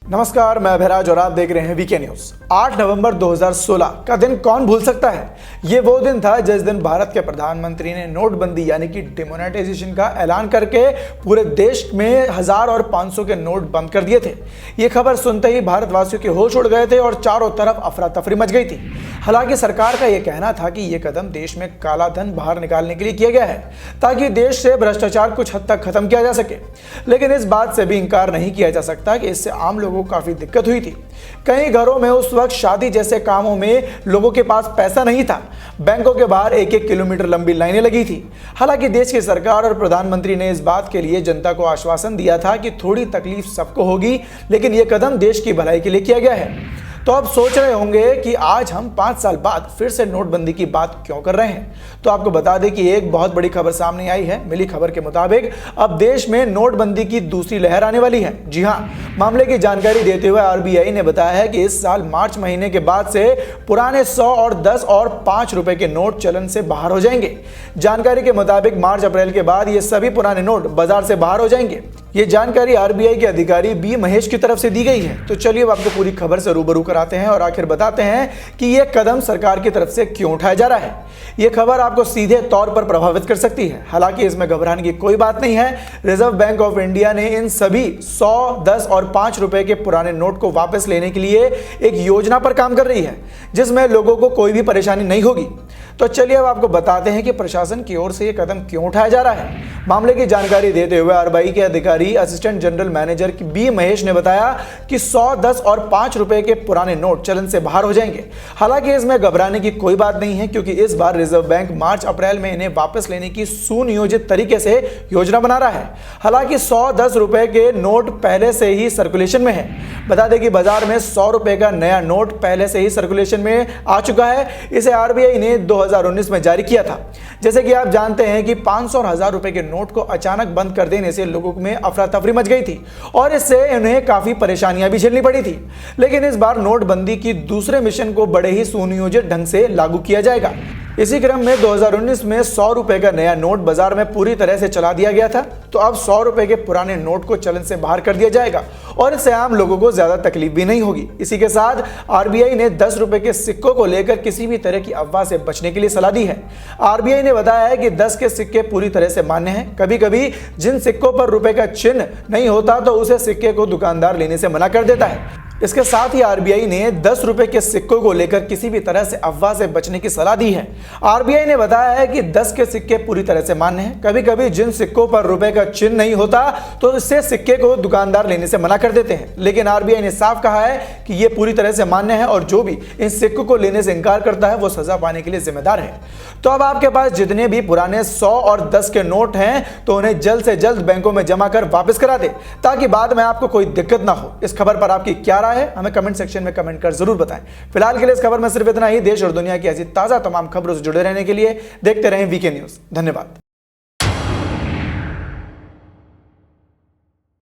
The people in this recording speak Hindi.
नमस्कार, मैं अभयराज और आप देख रहे हैं वीके न्यूज। 8 नवंबर 2016 का दिन कौन भूल सकता है। ये वो दिन था जिस दिन भारत के प्रधानमंत्री ने नोटबंदी यानी कि डिमोनेटाइजेशन का ऐलान करके पूरे देश में 1000 और 500 के नोट बंद कर दिए थे। ये खबर सुनते ही भारतवासियों के होश उड़ गए थे और चारों तरफ अफरा तफरी मच गई थी। हालांकि सरकार का यह कहना था कि यह कदम देश में काला धन बाहर निकालने के लिए किया गया है ताकि देश से भ्रष्टाचार कुछ हद तक खत्म किया जा सके। लेकिन इस बात से भी इंकार नहीं किया जा सकता कि इससे आम लोगों को काफी दिक्कत हुई थी। कई घरों में उस वक्त शादी जैसे कामों में लोगों के पास पैसा नहीं था। बैंकों के बाहर 1-1 किलोमीटर लंबी लाइनें लगी थी। हालांकि देश की सरकार और प्रधानमंत्री ने इस बात के लिए जनता को आश्वासन दिया था कि थोड़ी तकलीफ सबको होगी, लेकिन यह कदम देश की भलाई के लिए किया गया है। तो आप सोच रहे होंगे कि आज हम 5 साल बाद फिर से नोटबंदी की बात क्यों कर रहे हैं। तो आपको बता दें कि एक बहुत बड़ी खबर सामने आई है। मिली खबर के मुताबिक अब देश में नोटबंदी की दूसरी लहर आने वाली है। जी हां, मामले की जानकारी देते हुए आरबीआई ने बताया है कि इस साल मार्च महीने के बाद से पुराने 100 और 10 और 5 रुपए के नोट चलन से बाहर हो जाएंगे। जानकारी के मुताबिक मार्च अप्रैल के बाद ये सभी पुराने नोट बाजार से बाहर हो जाएंगे। ये जानकारी आरबीआई के अधिकारी बी महेश की तरफ से दी गई है। तो चलिए अब आपको पूरी खबर से रूबरू कराते हैं और आखिर बताते हैं कि यह कदम सरकार की तरफ से क्यों उठाया जा रहा है। यह खबर आपको सीधे तौर पर प्रभावित कर सकती है। हालांकि इसमें घबराने की कोई बात नहीं है। रिजर्व बैंक ऑफ इंडिया ने इन सभी 100, 10 और 5 रुपए के पुराने नोट को वापस लेने के लिए एक योजना पर काम कर रही है, जिसमें लोगों को कोई भी परेशानी नहीं होगी। तो चलिए अब आपको बताते हैं कि प्रशासन की ओर से यह कदम क्यों उठाया जा रहा है। मामले की जानकारी देते हुए आरबीआई के अधिकारी assistant general manager B Mahesh ने बताया कि 100, 10 और 5 रुपए के पुराने नोट चलन से बाहर हो जाएंगे। हालांकि इसमें घबराने की कोई बात नहीं है, क्योंकि इस बार रिजर्व बैंक मार्च अप्रैल में इन्हें वापस लेने की सुनियोजित तरीके से योजना बना रहा है। हालांकि 100, 10 रुपए के नोट पहले से ही सर्कुलेशन में है। बता दें कि बाजार में 100 रुपए का नया नोट पहले से ही सर्कुलेशन में आ चुका है। इसे आरबीआई ने 2019 में जारी किया था। जैसे कि आप जानते हैं कि 500 और 1000 रुपए के नोट को अचानक बंद कर देने से लोगों में अफरा तफरी मच गई थी और इससे उन्हें काफी परेशानियां भी झेलनी पड़ी थी। लेकिन इस बार नोटबंदी की दूसरे मिशन को बड़े ही सुनियोजित ढंग से लागू किया जाएगा। इसी क्रम में 2019 में 100 रुपए का नया नोट बाजार में पूरी तरह से चला दिया गया था। तो अब 100 रुपए के पुराने नोट को चलन से बाहर कर दिया जाएगा और इससे आम लोगों को ज्यादा तकलीफ भी नहीं होगी। इसी के साथ आरबीआई ने 10 रुपए के सिक्कों को लेकर किसी भी तरह की अफवाह से बचने के लिए सलाह दी है। आरबीआई ने बताया है कि 10 के सिक्के पूरी तरह से मान्य हैं। कभी कभी जिन सिक्कों पर रुपए का चिन्ह नहीं होता तो उसे सिक्के को दुकानदार लेने से मना कर देता है। इसके साथ ही आरबीआई ने 10 रुपए के सिक्कों को लेकर किसी भी तरह से अफवाह से बचने की सलाह दी है। आरबीआई ने बताया है कि 10 के सिक्के पूरी तरह से मान्य हैं। कभी कभी जिन सिक्कों पर रुपए का चिन्ह नहीं होता तो इससे सिक्के को दुकानदार लेने से मना कर देते हैं। लेकिन आरबीआई ने साफ कहा है कि यह पूरी तरह से मान्य है और जो भी इन सिक्कों को लेने से इंकार करता है वो सजा पाने के लिए जिम्मेदार है। तो अब आपके पास जितने भी पुराने 100 और 10 के नोट हैं तो उन्हें जल्द से जल्द बैंकों में जमा कर वापस करा दे, ताकि बाद में आपको कोई दिक्कत ना हो। इस खबर पर आपकी क्या राय है, हमें कमेंट सेक्शन में कमेंट कर जरूर बताएं। फिलहाल के लिए इस खबर में सिर्फ इतना ही। देश और दुनिया की ऐसी ताजा तमाम खबरों से जुड़े रहने के लिए देखते रहें वीके न्यूज। धन्यवाद।